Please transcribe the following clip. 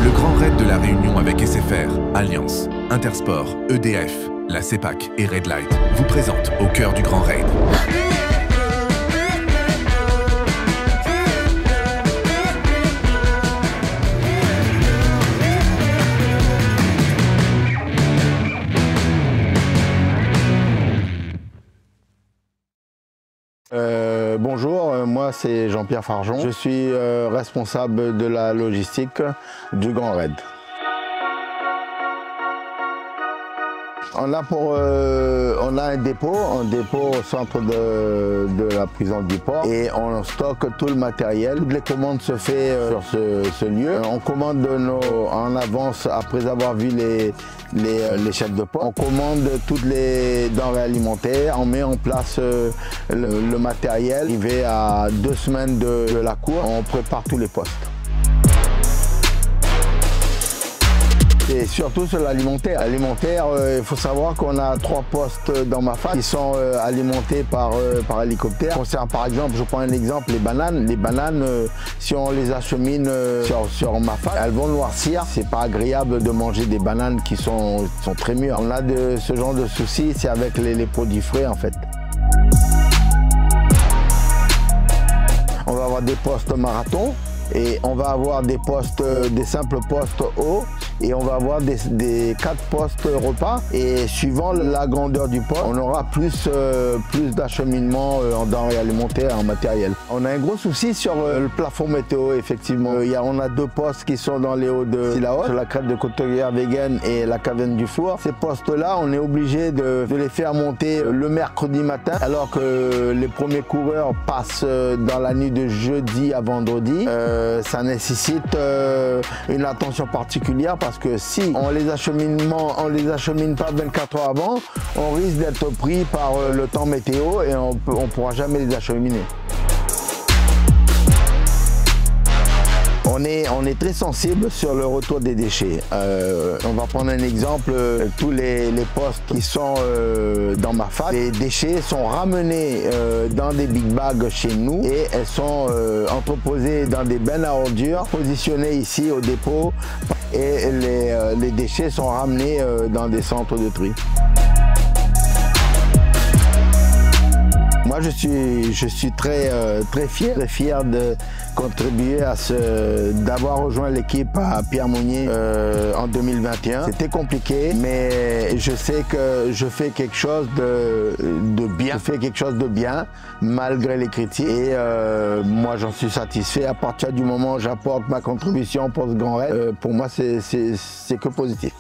Le Grand Raid de la Réunion avec SFR, Alliance, Intersport, EDF, la CEPAC et Red Light vous présente au cœur du Grand Raid. Bonjour, moi c'est Jean-Pierre Farjon. Je suis responsable de la logistique du Grand Raid. On a un dépôt au centre de la prison du port et on stocke tout le matériel. Toutes les commandes se font sur ce lieu. On commande en avance après avoir vu les chefs de port. On commande toutes les denrées alimentaires, on met en place le matériel. Arrivé à 2 semaines de la cour, on prépare tous les postes. Et surtout sur l'alimentaire. Il faut savoir qu'on a 3 postes dans Mafate qui sont alimentés par hélicoptère. Concernant par exemple, je prends un exemple, les bananes. Les bananes, si on les achemine sur Mafate, elles vont noircir. C'est pas agréable de manger des bananes qui sont très mûres. On a ce genre de soucis, c'est avec les produits frais en fait. On va avoir des postes marathon et on va avoir des simples postes hauts. Et on va avoir des 4 postes repas et suivant la grandeur du poste, on aura plus d'acheminement en denrées alimentaires et en matériel. On a un gros souci sur le plafond météo, effectivement. On a 2 postes qui sont dans les hauts de Sillaos, sur la crête de Côte-Vegan et la caverne du Four. Ces postes-là, on est obligé de les faire monter le mercredi matin, alors que les premiers coureurs passent dans la nuit de jeudi à vendredi. Ça nécessite une attention particulière parce que si on les achemine pas 24 heures avant, on risque d'être pris par le temps météo et on pourra jamais les acheminer. On est très sensible sur le retour des déchets. On va prendre un exemple, tous les postes qui sont dans Mafate, les déchets sont ramenés dans des big bags chez nous et elles sont entreposées dans des bennes à ordures, positionnées ici au dépôt et les déchets sont ramenés dans des centres de tri. Moi, je suis très fier de contribuer d'avoir rejoint l'équipe à Pierre-Mounier en 2021. C'était compliqué, mais je sais que je fais quelque chose de bien. Je fais quelque chose de bien, malgré les critiques. Et moi, j'en suis satisfait. À partir du moment où j'apporte ma contribution pour ce Grand Raid, pour moi, c'est que positif.